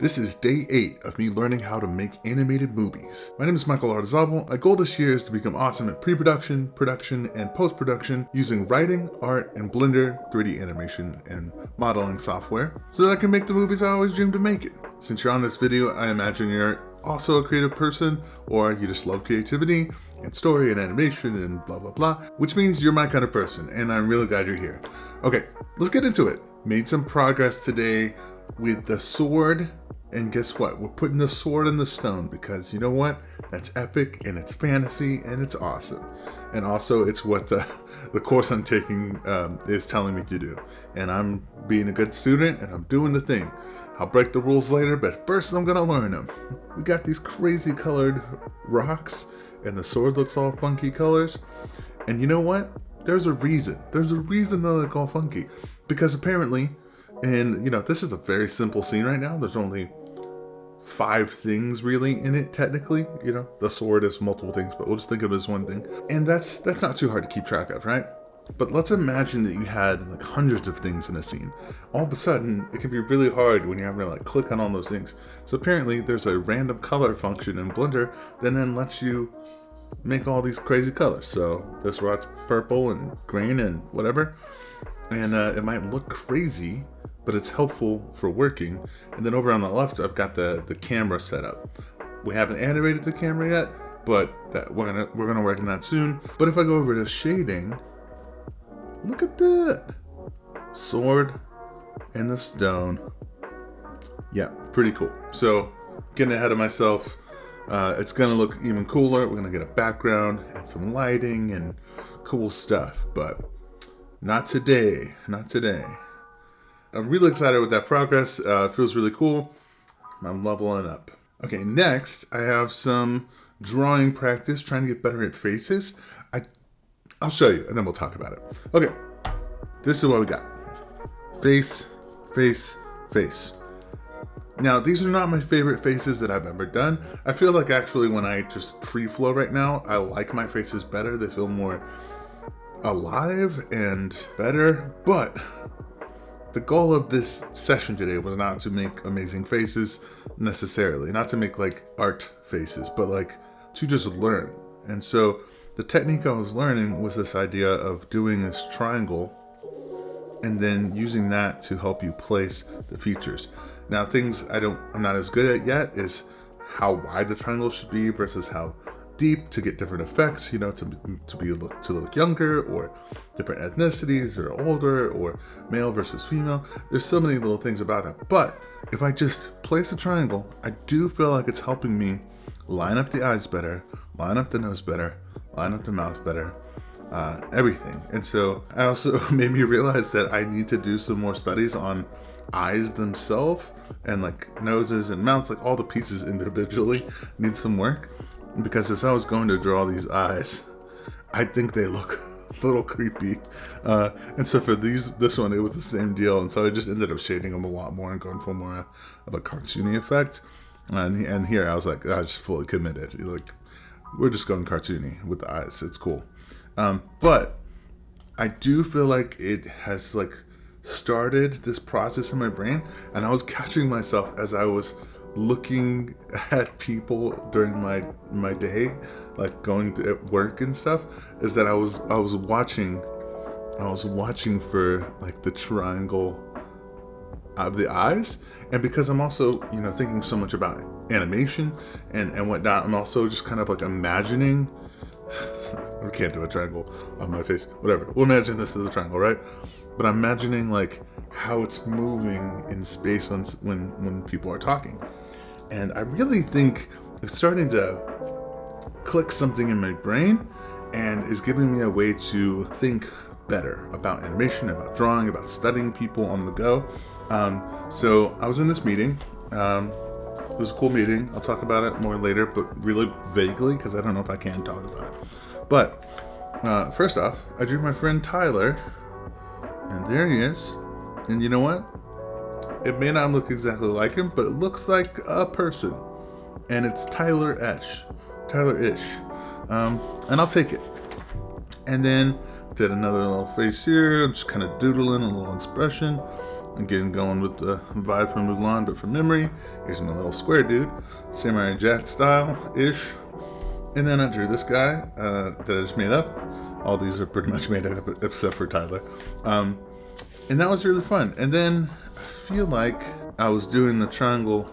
This is day 8 of me learning how to make animated movies. My name is Michael Artizabal. My goal this year is to become awesome at pre-production, production, and post-production using writing, art, and Blender, 3D animation, and modeling software so that I can make the movies I always dreamed of making. Since you're on this video, I imagine you're also a creative person, or you just love creativity and story and animation and blah blah blah, which means you're my kind of person, and I'm really glad you're here. Okay, let's get into it. Made some progress today with the sword. And guess what? We're putting the sword in the stone because you know what? That's epic and it's fantasy and it's awesome. And also it's what the course I'm taking is telling me to do. And I'm being a good student and I'm doing the thing. I'll break the rules later, but first I'm gonna learn them. We got these crazy colored rocks and the sword looks all funky colors. And you know what? There's a reason. There's a reason they look all funky. Because apparently, and you know, this is a very simple scene right now. There's only 5 things really in it technically. You know, the sword is multiple things, but we'll just think of it as one thing. And that's not too hard to keep track of, right? But let's imagine that you had like hundreds of things in a scene. All of a sudden, it can be really hard when you're having to like click on all those things. So apparently there's a random color function in Blender that then lets you make all these crazy colors. So this rock's purple and green and whatever. And it might look crazy, but it's helpful for working. And then over on the left, I've got the camera set up. We haven't animated the camera yet, but we're gonna work on that soon. But if I go over to shading, look at that. Sword and the stone. Yeah, pretty cool. So getting ahead of myself, it's gonna look even cooler. We're gonna get a background and some lighting and cool stuff, but not today, not today. I'm really excited with that progress. It feels really cool. I'm leveling up. Okay, next I have some drawing practice, trying to get better at faces. I'll show you and then we'll talk about it. Okay, this is what we got. Face, face, face. Now, these are not my favorite faces that I've ever done. I feel like actually when I just free flow right now, I like my faces better. They feel more alive and better, but the goal of this session today was not to make amazing faces necessarily, not to make like art faces, but like to just learn. And so the technique I was learning was this idea of doing this triangle and then using that to help you place the features. Now, things I'm not as good at yet is how wide the triangle should be versus how deep to get different effects, you know, to look younger, or different ethnicities that are older, or male versus female. There's so many little things about that. But if I just place a triangle, I do feel like it's helping me line up the eyes better, line up the nose better, line up the mouth better, everything. And so I also made me realize that I need to do some more studies on eyes themselves and like noses and mouths, like all the pieces individually need some work. Because as I was going to draw these eyes, I think they look a little creepy. And so for this one, it was the same deal. And so I just ended up shading them a lot more and going for more of a cartoony effect. And here I was like, I just fully committed. Like, we're just going cartoony with the eyes. It's cool. But I do feel like it has like started this process in my brain. And I was catching myself as I was looking at people during my day, like going to work and stuff, is that I was watching for like the triangle of the eyes. And because I'm also, you know, thinking so much about animation and whatnot, I'm also just kind of like imagining we can't do a triangle on my face, whatever, we'll imagine this as a triangle, right? But I'm imagining like how it's moving in space when people are talking. And I really think it's starting to click something in my brain and is giving me a way to think better about animation, about drawing, about studying people on the go. So I was in this meeting. It was a cool meeting. I'll talk about it more later, but really vaguely because I don't know if I can talk about it. But first off, I drew my friend Tyler, and there he is. And you know what? It may not look exactly like him, but it looks like a person. And it's Tyler-ish. And I'll take it. And then did another little face here, just kind of doodling a little expression. Again, going with the vibe from Mulan, but from memory. Here's my little square dude, Samurai Jack style-ish. And then I drew this guy that I just made up. All these are pretty much made up except for Tyler. And that was really fun. And then I feel like I was doing the triangle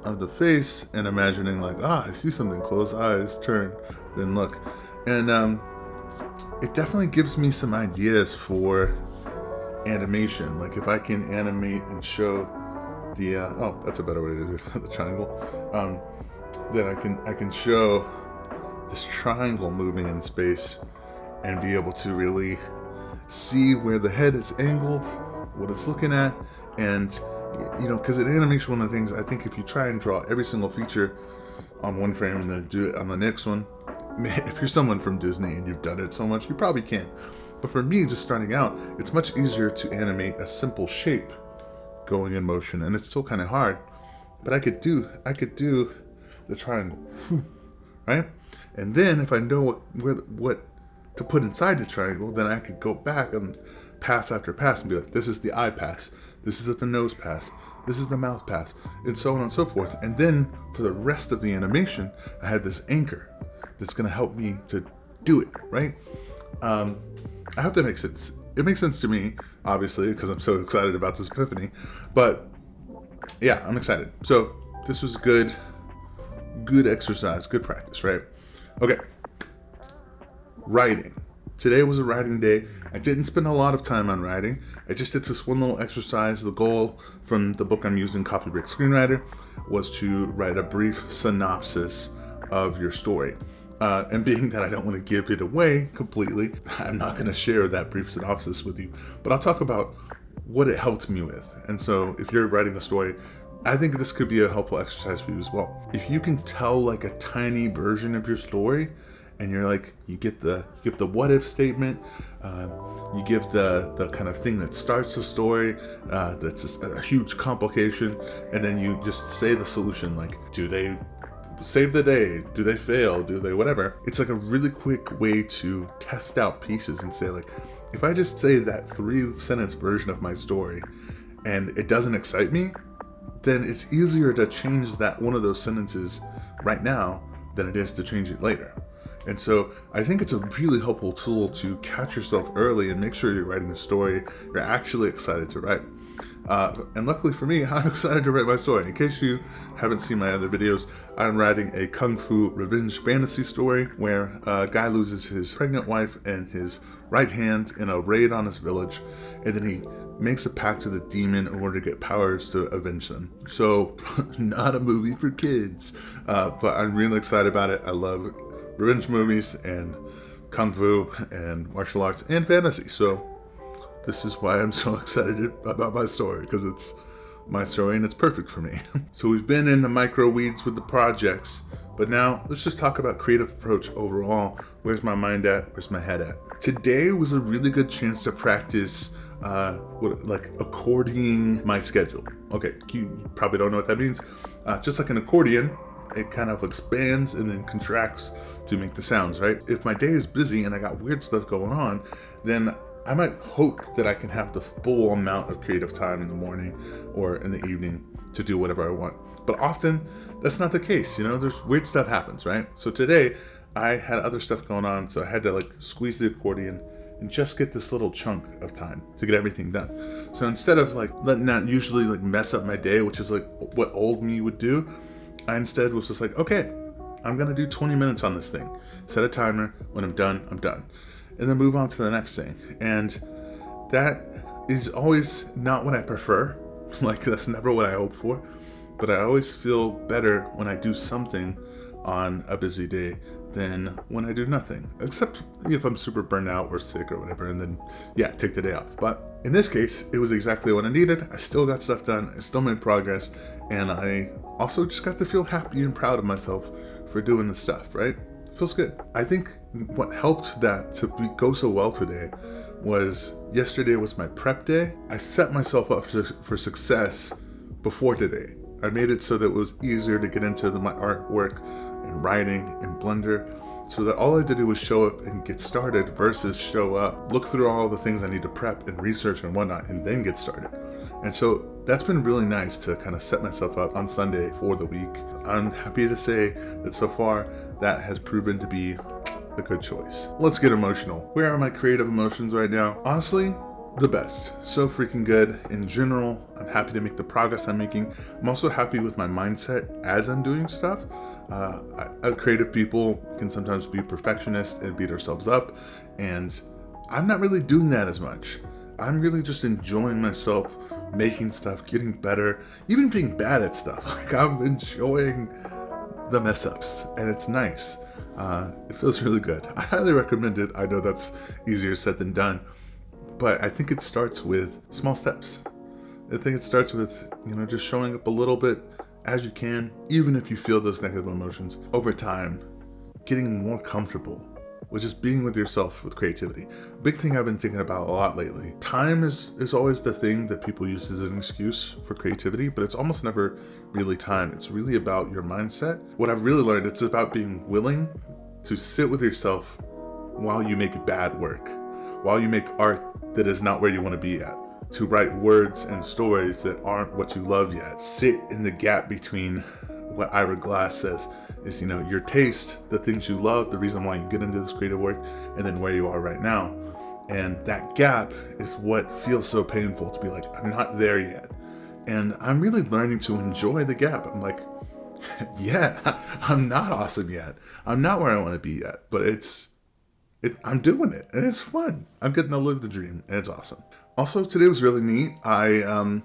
of the face and imagining like, I see something, close eyes, turn, then look. And it definitely gives me some ideas for animation. Like if I can animate and show the, that's a better way to do the triangle. Then I can show this triangle moving in space and be able to really see where the head is angled, what it's looking at, and because in animation, one of the things I think if you try and draw every single feature on one frame and then do it on the next one, if you're someone from Disney and you've done it so much, you probably can. But for me, just starting out, it's much easier to animate a simple shape going in motion, and it's still kind of hard. But I could do the triangle, right? And then if I know what to put inside the triangle, then I could go back and pass after pass and be like, this is the eye pass, this is the nose pass, this is the mouth pass, and so on and so forth. And then for the rest of the animation, I have this anchor that's going to help me to do it, right? I hope that makes sense. It makes sense to me, obviously, because I'm so excited about this epiphany. But yeah, I'm excited. So this was good exercise, good practice, right? Okay. Writing. Today was a writing day. I didn't spend a lot of time on writing. I just did this one little exercise. The goal from the book I'm using, Coffee Break Screenwriter, was to write a brief synopsis of your story. And being that I don't want to give it away completely, I'm not going to share that brief synopsis with you. But I'll talk about what it helped me with. And so if you're writing a story, I think this could be a helpful exercise for you as well. If you can tell like a tiny version of your story, and you're like, you give the what if statement, you give the kind of thing that starts the story, that's a huge complication, and then you just say the solution, like, do they save the day? Do they fail? Do they whatever? It's like a really quick way to test out pieces and say, like, if I just say that 3-sentence version of my story and it doesn't excite me, then it's easier to change that one of those sentences right now than it is to change it later. And so I think it's a really helpful tool to catch yourself early and make sure you're writing a story you're actually excited to write. And luckily for me, I'm excited to write my story. In case you haven't seen my other videos, I'm writing a kung fu revenge fantasy story where a guy loses his pregnant wife and his right hand in a raid on his village, and then he makes a pact with a demon in order to get powers to avenge them. So, not a movie for kids, but I'm really excited about it. I love revenge movies and kung fu and martial arts and fantasy. So this is why I'm so excited about my story, because it's my story and it's perfect for me. So we've been in the micro weeds with the projects, but now let's just talk about creative approach overall. Where's my mind at? Where's my head at? Today was a really good chance to practice accordioning my schedule. Okay, you probably don't know what that means. Just like an accordion, it kind of expands and then contracts to make the sounds, right? If my day is busy and I got weird stuff going on, then I might hope that I can have the full amount of creative time in the morning or in the evening to do whatever I want. But often that's not the case, there's weird stuff happens, right? So today I had other stuff going on, so I had to squeeze the accordion and just get this little chunk of time to get everything done. So instead of letting that usually mess up my day, which is what old me would do, I instead was just okay, I'm gonna do 20 minutes on this thing. Set a timer. When I'm done, I'm done. And then move on to the next thing. And that is always not what I prefer. That's never what I hope for. But I always feel better when I do something on a busy day than when I do nothing. Except if I'm super burnt out or sick or whatever, and then, take the day off. But in this case, it was exactly what I needed. I still got stuff done. I still made progress. And I also just got to feel happy and proud of myself for doing the stuff, right? Feels good. I think what helped that to go so well today was yesterday was my prep day. I set myself up for success before today. I made it so that it was easier to get into my artwork and writing and Blender, so that all I had to do was show up and get started versus show up, look through all the things I need to prep and research and whatnot, and then get started. And so that's been really nice to kind of set myself up on Sunday for the week. I'm happy to say that so far that has proven to be a good choice. Let's get emotional. Where are my creative emotions right now? Honestly, the best. So freaking good. In general, I'm happy to make the progress I'm making. I'm also happy with my mindset as I'm doing stuff. Creative people can sometimes be perfectionists and beat ourselves up, and I'm not really doing that as much. I'm really just enjoying myself, making stuff, getting better, even being bad at stuff. Like, I'm enjoying the mess ups, and it's nice. It feels really good. I highly recommend it. I know that's easier said than done, but I think it starts with small steps. I think it starts with, just showing up a little bit as you can, even if you feel those negative emotions. Over time, getting more comfortable with just being with yourself with creativity. Big thing I've been thinking about a lot lately. Time is always the thing that people use as an excuse for creativity, but it's almost never really time. It's really about your mindset. What I've really learned, it's about being willing to sit with yourself while you make bad work, while you make art that is not where you want to be at, to write words and stories that aren't what you love yet. Sit in the gap between what Ira Glass says is, your taste, the things you love, the reason why you get into this creative work, and then where you are right now. And that gap is what feels so painful, to be like, I'm not there yet. And I'm really learning to enjoy the gap. I'm like, yeah, I'm not awesome yet. I'm not where I want to be yet, but I'm doing it, and it's fun. I'm getting to live the dream, and it's awesome. Also, today was really neat. I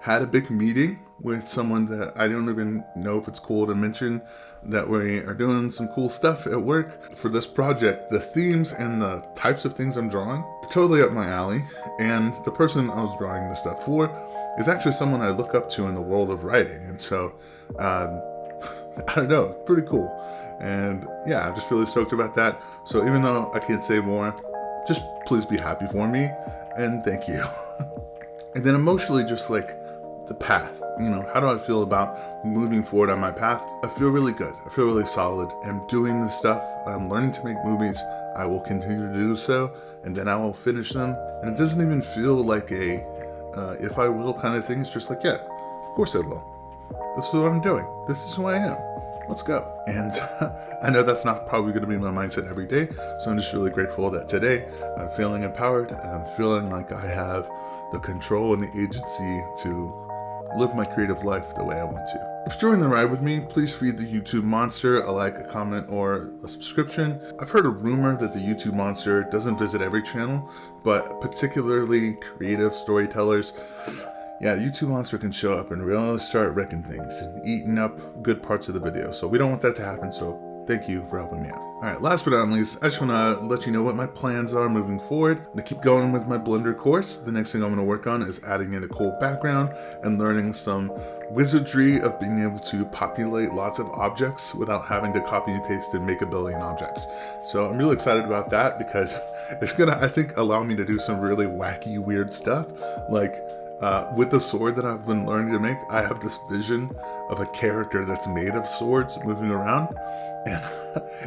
had a big meeting with someone that I don't even know if it's cool to mention, that we are doing some cool stuff at work for this project. The themes and the types of things I'm drawing are totally up my alley, and the person I was drawing this stuff for is actually someone I look up to in the world of writing, and so I don't know, pretty cool. And yeah, I'm just really stoked about that. So even though I can't say more, just please be happy for me, and thank you. And then emotionally, just like the path, how do I feel about moving forward on my path? I feel really good. I feel really solid. I'm doing this stuff. I'm learning to make movies. I will continue to do so, and then I will finish them. And it doesn't even feel like a if I will kind of thing. It's just like, yeah, of course I will. This is what I'm doing. This is who I am. Let's go. And I know that's not probably going to be my mindset every day, so I'm just really grateful that today I'm feeling empowered, and I'm feeling like I have the control and the agency to live my creative life the way I want to. If you're enjoying the ride with me, please feed the YouTube monster a like, a comment, or a subscription. I've heard a rumor that the YouTube monster doesn't visit every channel, but particularly creative storytellers. Yeah, the YouTube monster can show up and really start wrecking things and eating up good parts of the video. So we don't want that to happen, so thank you for helping me out. Alright, last but not least, I just want to let you know what my plans are moving forward. I'm going to keep going with my Blender course. The next thing I'm going to work on is adding in a cool background and learning some wizardry of being able to populate lots of objects without having to copy and paste and make a billion objects. So I'm really excited about that because it's going to, I think, allow me to do some really wacky, weird stuff. Like, with the sword that I've been learning to make, I have this vision of a character that's made of swords moving around, and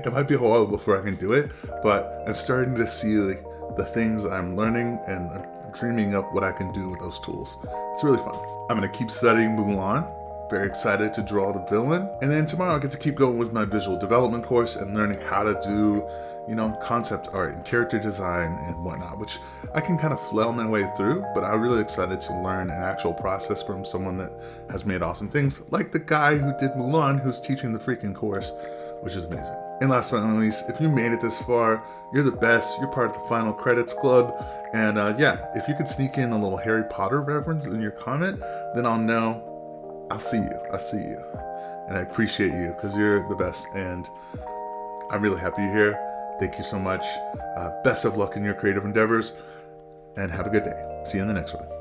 it might be a while before I can do it, but I'm starting to see the things I'm learning, and I'm dreaming up what I can do with those tools. It's really fun. I'm going to keep studying Mulan. Very excited to draw the villain. And then tomorrow I get to keep going with my visual development course and learning how to do, concept art and character design and whatnot, which I can kind of flail my way through, but I'm really excited to learn an actual process from someone that has made awesome things, like the guy who did Mulan, who's teaching the freaking course, which is amazing. And last but not least, if you made it this far, you're the best. You're part of the Final Credits Club. And yeah, if you could sneak in a little Harry Potter reference in your comment, then I'll know. I'll see you. And I appreciate you because you're the best. And I'm really happy you're here. Thank you so much. Best of luck in your creative endeavors, and have a good day. See you in the next one.